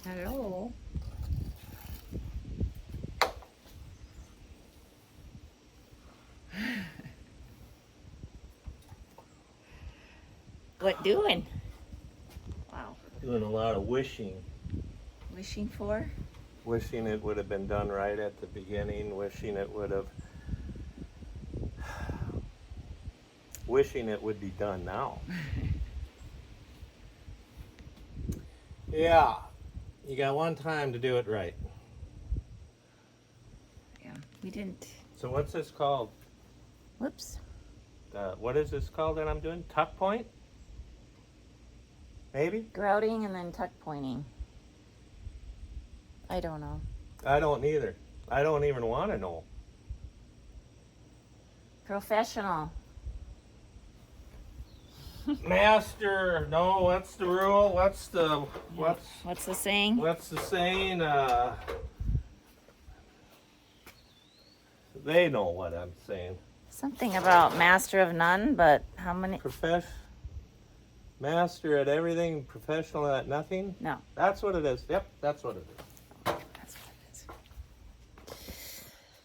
Hello. What doing? Wow. Doing a lot of wishing. Wishing for? Wishing it would have been done right at the beginning. Wishing it would have. Wishing it would be done now. Yeah. You got one time to do it right. Yeah, we didn't. So what's this called? Whoops. What is this called that I'm doing? Tuck point? Maybe? Grouting and then tuck pointing. I don't know. I don't either. I don't even want to know. Professional. Master, no, what's the rule? What's the saying? What's the saying? They know what I'm saying. Something about master of none, but how many? Master at everything, professional at nothing? No. That's what it is. Yep, that's what it is. That's what it is.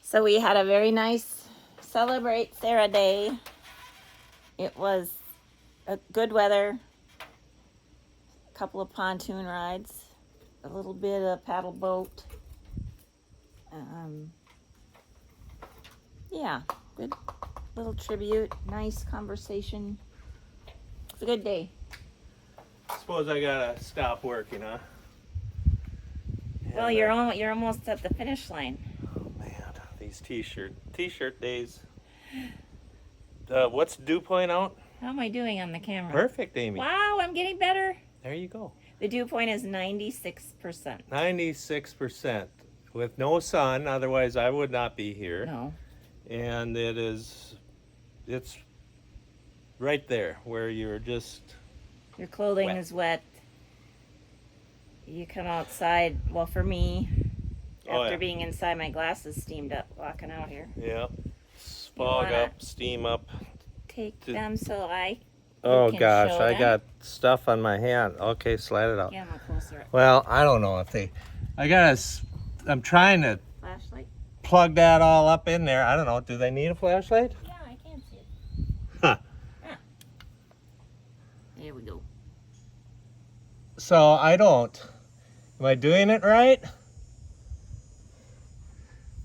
So we had a very nice Celebrate Sarah Day. It was a good weather, a couple of pontoon rides, a little bit of paddle boat. Yeah, good little tribute, nice conversation. It's a good day. Suppose I gotta stop working, huh? Well, you're almost at the finish line. Oh man, these t-shirt days. What's dew point out? How am I doing on the camera? Perfect, Amy. Wow, I'm getting better. There you go. The dew point is 96%. 96% with no sun, otherwise I would not be here. No. And it's right there where you're just Your clothing wet. is wet. You come outside. Well, for me, after being inside, my glasses steamed up walking out here. Yeah. Fog up, steam up. Take them so I Oh can gosh, show I them. got stuff on my hand. Okay, slide it out. Yeah, I'm closer. Well, I don't know if I'm trying to Flashlight? plug that all up in there. I don't know. Do they need a flashlight? Yeah, I can see it. Huh. Ah. There we go. So I don't. Am I doing it right?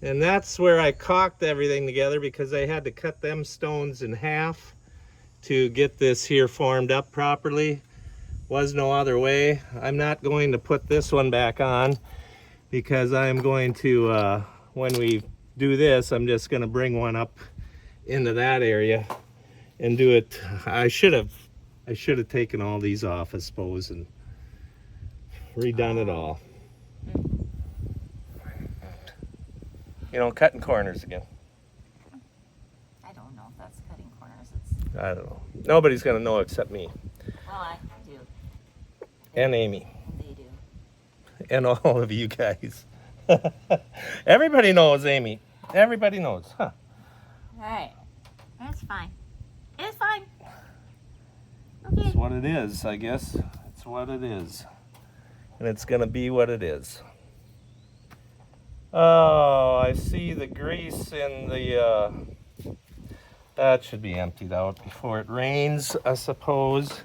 And that's where I caulked everything together because I had to cut them stones in half to get this here formed up properly. Was no other way. I'm not going to put this one back on because I'm going to, when we do this, I'm just going to bring one up into that area and do it. I should have taken all these off, I suppose, and redone it all. You know, cutting corners again. I don't know if that's cutting corners. I don't know. Nobody's going to know except me. Well, I do. And Amy. They do. And all of you guys. Everybody knows Amy. Everybody knows. Huh. All right. That's fine. It's fine. Okay. It's what it is, I guess. It's what it is. And it's going to be what it is. Oh, I see the grease in the... that should be emptied out before it rains, I suppose.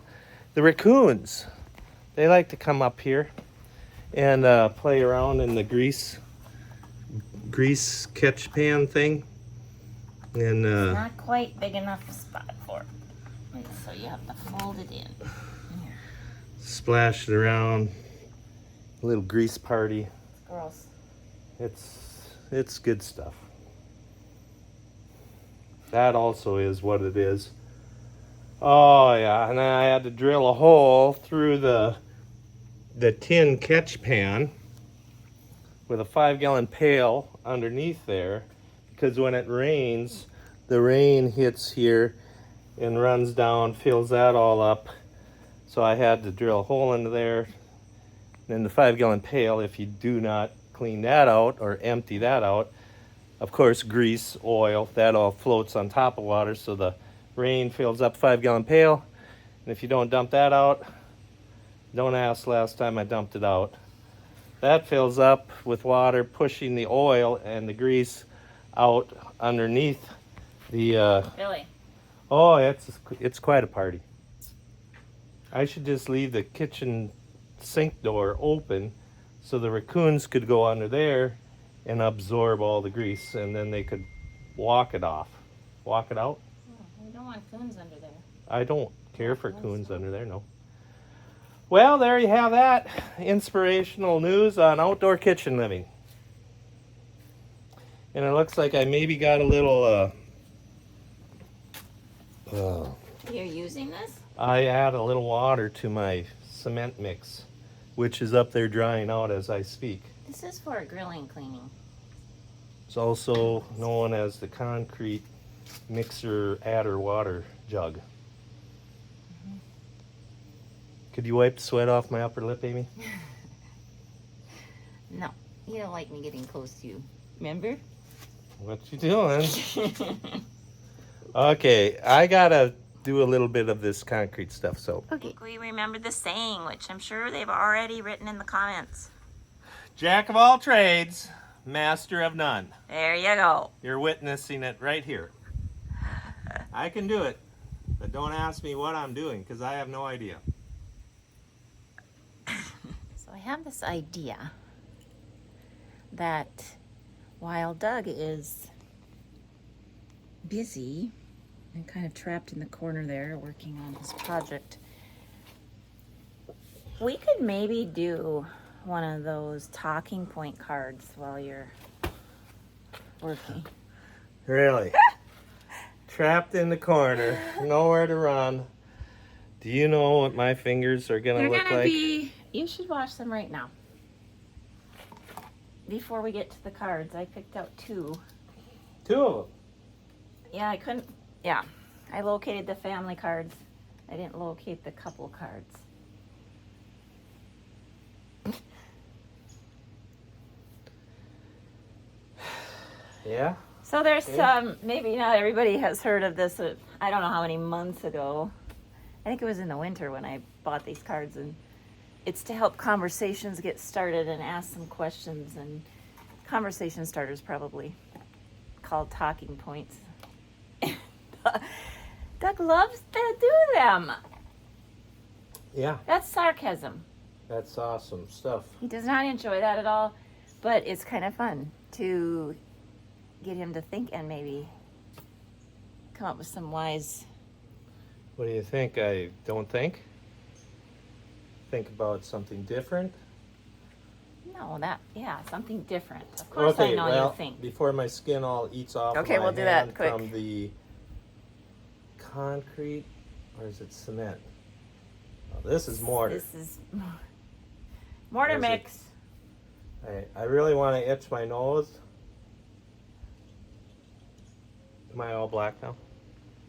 The raccoons, they like to come up here and play around in the grease catch pan thing. And It's not quite big enough a spot for it. So you have to fold it in. splash it around. A little grease party. Gross. It's good stuff. That also is what it is. Oh yeah, and then I had to drill a hole through the tin catch pan with a 5-gallon pail underneath there, because when it rains, the rain hits here and runs down, fills that all up. So I had to drill a hole into there. And the 5-gallon pail, if you do not clean that out or empty that out, of course, grease, oil, that all floats on top of water, so the rain fills up 5-gallon pail. And if you don't dump that out, don't ask last time I dumped it out. that fills up with water, pushing the oil and the grease out underneath the. Really? Oh, it's quite a party. I should just leave the kitchen sink door open so the raccoons could go under there and absorb all the grease, and then they could walk it off. Walk it out? Oh, we don't want coons under there. I don't care for coons under there, no. Well, there you have that. Inspirational news on outdoor kitchen living. And it looks like I maybe got a little, You're using this? I add a little water to my cement mix, which is up there drying out as I speak. This is for grilling cleaning. It's also known as the concrete mixer adder water jug. Mm-hmm. Could you wipe the sweat off my upper lip, Amy? No, you don't like me getting close to you. Remember? What you doing? Okay, I gotta do a little bit of this concrete stuff, so. Okay. We remember the saying, which I'm sure they've already written in the comments. Jack of all trades, master of none. There you go. You're witnessing it right here. I can do it, but don't ask me what I'm doing, because I have no idea. So I have this idea that while Doug is busy and kind of trapped in the corner there working on his project, we could maybe do one of those talking point cards while you're working. Really? Trapped in the corner, nowhere to run. Do you know what my fingers are gonna look like? You should wash them right now. Before we get to the cards, I picked out two. Two of them. Yeah, I couldn't, yeah. I located the family cards. I didn't locate the couple cards. Yeah? So there's some, maybe not everybody has heard of this, I don't know how many months ago. I think it was in the winter when I bought these cards, and it's to help conversations get started and ask some questions, and conversation starters probably called talking points. Doug loves to do them. Yeah. That's sarcasm. That's awesome stuff. He does not enjoy that at all, but it's kind of fun to get him to think and maybe come up with some wise. What do you think? I don't think? Think about something different? No, something different. Of course I know you think. Before my skin all eats off Okay, of my we'll do that hand quick. from the concrete, or is it cement? Oh, this is mortar. This is mortar What is it? mix. I really want to itch my nose. Am I all black now?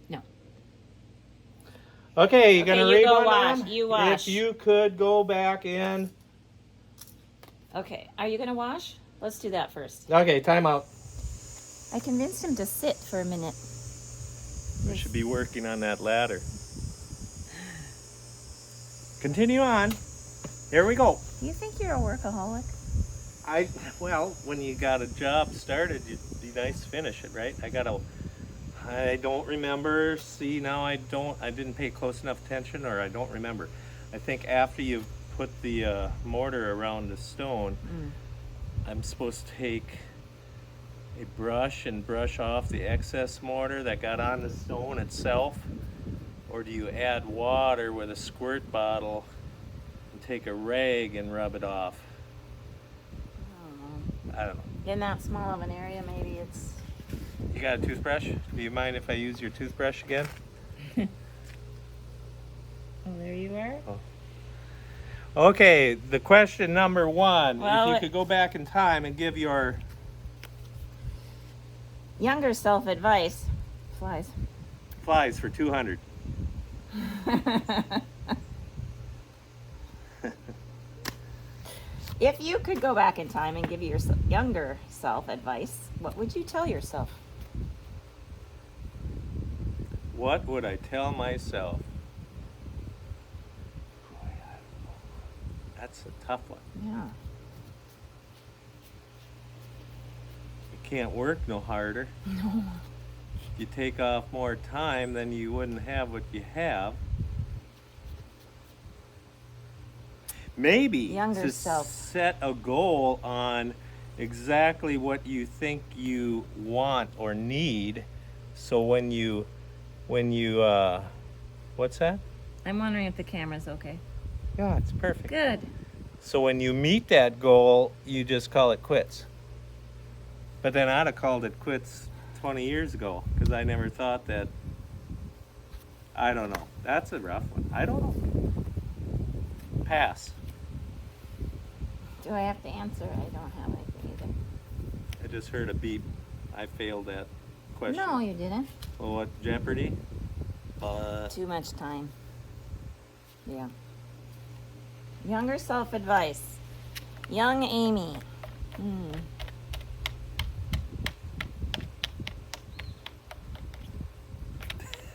No. Okay, you gonna you read go one wash. on? You wash. If you could go back in. Okay, are you gonna wash? Let's do that first. Okay, time out. I convinced him to sit for a minute. We should be working on that ladder. Continue on. Here we go. You think you're a workaholic? Well, when you got a job started, it'd be nice to finish it, right? I don't remember. See, now I didn't pay close enough attention, or I don't remember. I think after you put the mortar around the stone, I'm supposed to take a brush and brush off the excess mortar that got on the stone itself, or do you add water with a squirt bottle and take a rag and rub it off? I don't know. In that small of an area, maybe it's. You got a toothbrush? Do you mind if I use your toothbrush again? Oh, there you are. Okay, the question number one. Well, if you could go back in time and give your Younger self advice. Flies. flies for 200. If you could go back in time and give your younger self advice, what would you tell yourself? What would I tell myself? Boy, that's a tough one. Yeah. can't work no harder. No. You take off more time, then you wouldn't have what you have. Maybe Younger to self. set a goal on exactly what you think you want or need. So when you what's that? I'm wondering if the camera's okay. Yeah, it's perfect. Good. So when you meet that goal, you just call it quits. But then I'd have called it quits 20 years ago because I never thought that. I don't know. That's a rough one. I don't know. Pass. Do I have to answer? I don't have anything either. I just heard a beep. I failed that question. No, you didn't. Well, what, Jeopardy? Too much time. Yeah. Younger self advice. Young Amy.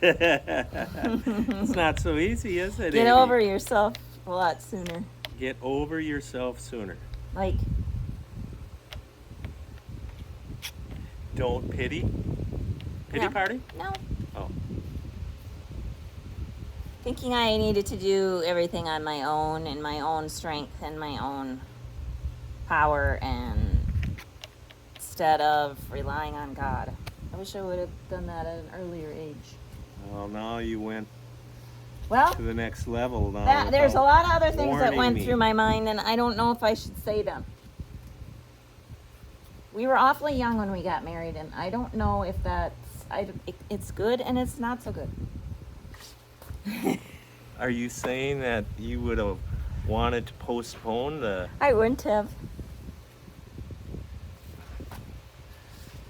It's not so easy, is it? Get Amy? over yourself a lot sooner. Get over yourself sooner. Like, Don't pity. Pity No. party? no. Oh. Thinking I needed to do everything on my own and my own strength and my own power, and instead of relying on God. I wish I would have done that at an earlier age. Well, now you went Well, to the next level now. there's a without lot of other things that warning went me. through my mind, and I don't know if I should say them. We were awfully young when we got married, and I don't know if it's good and it's not so good. Are you saying that you would have wanted to postpone the... I wouldn't have.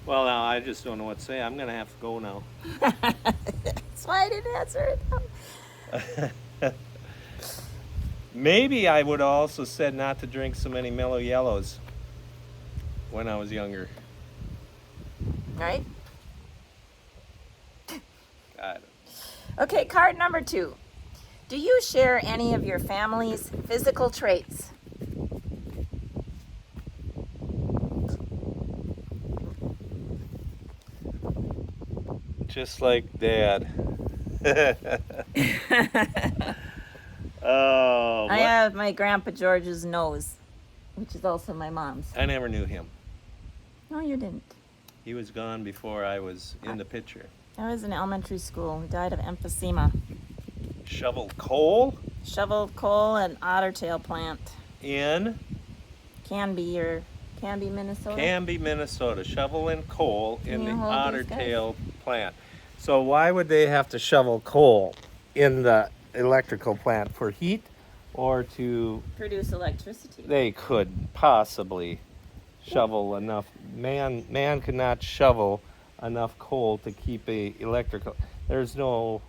Well, now I just don't know what to say. I'm going to have to go now. That's why I didn't answer it. Maybe I would have also said not to drink so many mellow yellows when I was younger. Right? God. Okay, card number 2. Do you share any of your family's physical traits? Just like Dad. Oh, I what? have my Grandpa George's nose, which is also my mom's. I never knew him. No, you didn't. He was gone before I was in the picture. I was in elementary school. He died of emphysema. Shoveled coal Shoveled coal at Ottertail plant. in Canby, Minnesota. Canby, Minnesota. Shoveling coal in Can the you hold these Ottertail plant. So why would they have to shovel coal in the electrical plant? For heat or to... Produce electricity. They couldn't possibly shovel enough. Man could not shovel enough coal to keep a electrical... There's no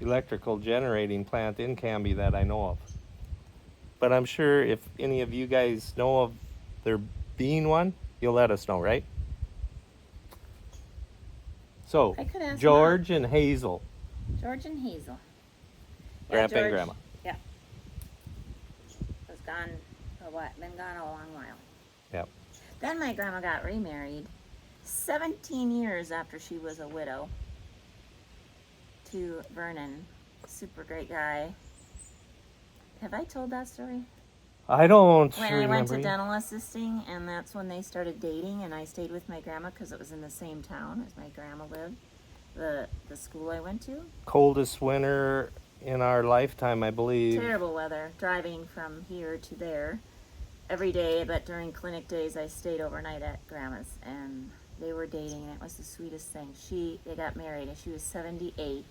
electrical generating plant in Canby that I know of. But I'm sure if any of you guys know of there being one, you'll let us know, right? So, I could ask George and Hazel. George and Hazel. Grandpa and George, Grandma. Yeah. Was gone for what? Been gone a long while. Yep. Then my grandma got remarried 17 years after she was a widow to Vernon. Super great guy. Have I told that story? I don't When remember. I went to dental assisting, and that's when they started dating, and I stayed with my grandma because it was in the same town as my grandma lived, the school I went to. Coldest winter in our lifetime, I believe. Terrible weather, driving from here to there every day, but during clinic days I stayed overnight at grandma's, and they were dating, and it was the sweetest thing. They got married, and she was 78.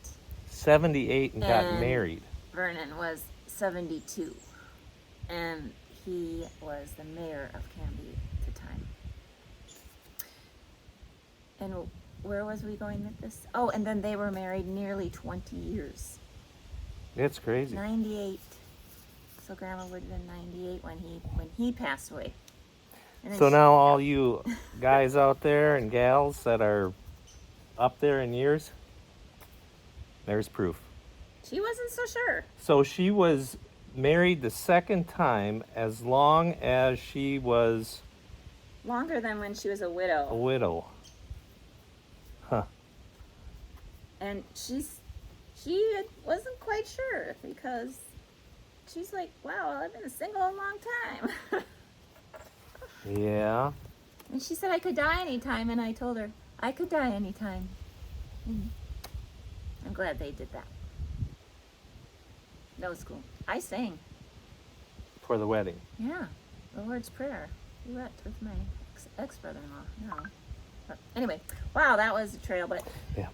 78 and got And married. Vernon was 72, and he was the mayor of Canby at the time. And where was we going with this? Oh, and then they were married nearly 20 years. It's crazy. 98. So grandma would have been 98 when he passed away. And then So she- now all you guys out there and gals that are up there in years, there's proof. She wasn't so sure. So she was married the second time as long as she was longer than when she was a A widow. widow. Huh. And she wasn't quite sure because she's like, wow, I've been single a long time. Yeah. And she said I could die anytime, and I told her I could die anytime. And I'm glad they did that. That was cool. I sang. For the wedding. Yeah, the Lord's Prayer. Duet with my ex-brother-in-law. No. But anyway, wow, that was a trail, but... Yeah.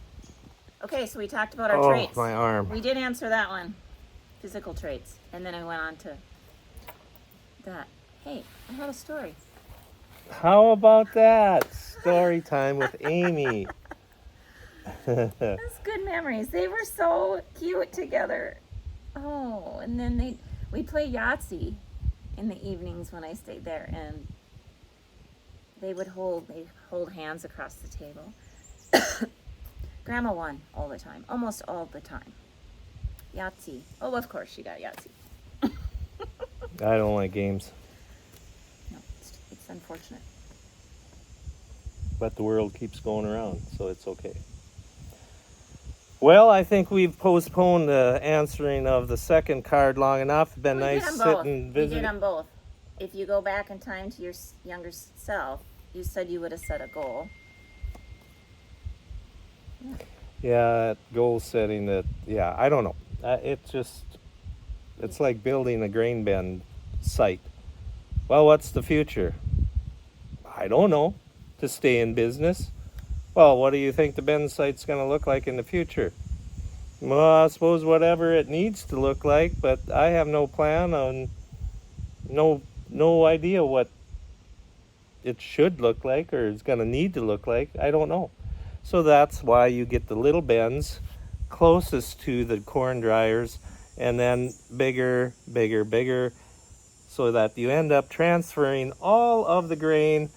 Okay, so we talked about our Oh, traits. my arm. We did answer that one. Physical traits. And then I went on to that. Hey, I had a story. How about that? Story time with Amy. That's good memories. They were so cute together. Oh, and then we play Yahtzee in the evenings when I stayed there, and they'd hold hands across the table. Grandma won all the time, almost all the time. Yahtzee. Oh, of course she got Yahtzee. I don't like games. No, it's unfortunate. But the world keeps going around, so it's okay. Well, I think we've postponed the answering of the second card long enough. It's been nice sitting, We visiting. did them both. If you go back in time to your younger self, you said you would have set a goal. Yeah, goal setting. I don't know. It's like building a grain bin site. Well, what's the future? I don't know. To stay in business. Well, what do you think the bin site's going to look like in the future? Well, I suppose whatever it needs to look like, but I have no plan on, no idea what it should look like or it's going to need to look like. I don't know. So that's why you get the little bins closest to the corn dryers and then bigger, so that you end up transferring all of the grain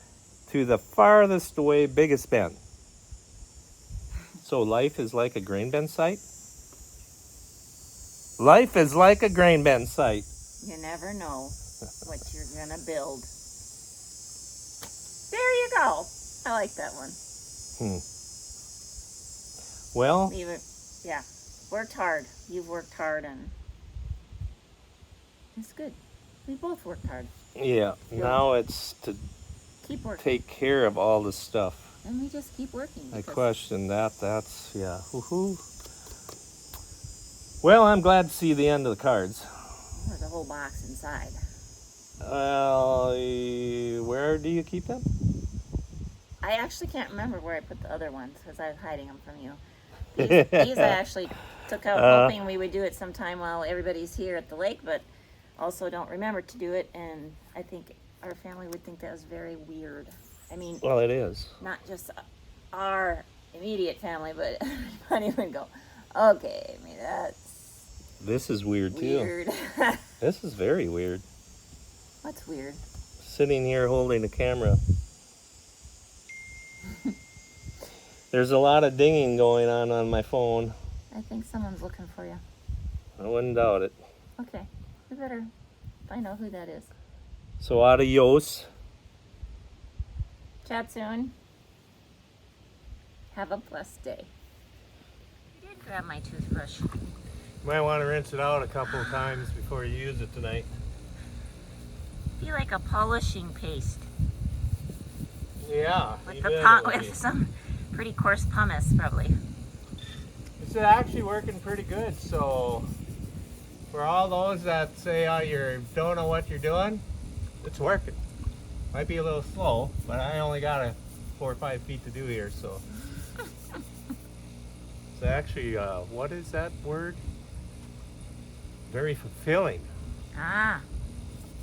to the farthest away biggest bin. So life is like a grain bin site? Life is like a grain bin site. You never know what you're gonna build. There you go. I like that one. Well, Yeah, worked hard. You've worked hard, and it's good. We both worked hard. yeah, now it's to Keep working. take care of all the stuff. And we just keep working. I question that. That's, yeah. Woohoo. Well, I'm glad to see the end of the cards. There's a whole box inside. Well, where do you keep them? I actually can't remember where I put the other ones because I was hiding them from you. These I actually took out hoping we would do it sometime while everybody's here at the lake, but also don't remember to do it, and I think our family would think that was very weird. I mean, Well, it is. not just our immediate family, but everybody would go, okay, I mean, that's This is weird, weird. too. This is very weird. What's weird? Sitting here holding a camera. There's a lot of dinging going on my phone. I think someone's looking for you. I wouldn't doubt it. Okay, we better find out who that is. So adios. Chat soon. Have a blessed day. I did grab my toothbrush. You might want to rinse it out a couple of times before you use it tonight. Be like a polishing paste Yeah. with some pretty coarse pumice, probably. It's actually working pretty good. So for all those that say you don't know what you're doing, it's working. Might be a little slow, but I only got 4 or 5 feet to do here, so. It's actually, what is that word? Very fulfilling. Ah,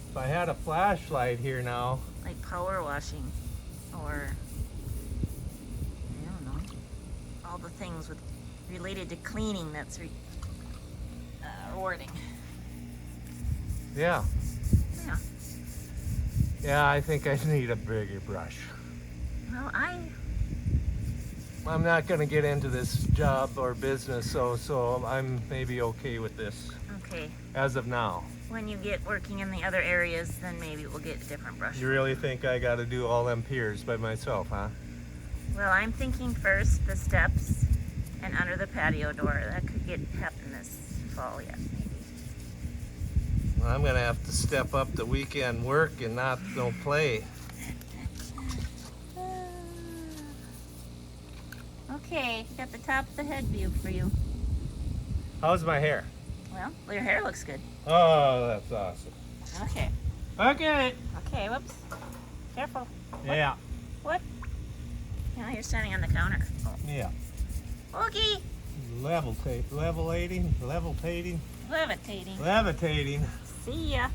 If I had a flashlight here now, like power washing, or I don't know, all the things related to cleaning that's rewarding. yeah. Yeah. Yeah, I think I need a bigger brush. Well, I'm not going to get into this job or business, so I'm maybe okay with this. okay. Okay. as of now. When you get working in the other areas, then maybe we'll get a different brush. You really think I got to do all them piers by myself, huh? Well, I'm thinking first the steps and under the patio door. That could happen this fall, yes, maybe. Well, I'm gonna have to step up the weekend work and not no play. Okay, got the top of the head view for you. How's my hair? Well, your hair looks good. Oh, that's awesome. Okay. Okay. Okay, whoops. Careful. Yeah. What? Now you're standing on the counter. Oh. Yeah. Okay. Levitating. Levitating. Levitating. See ya.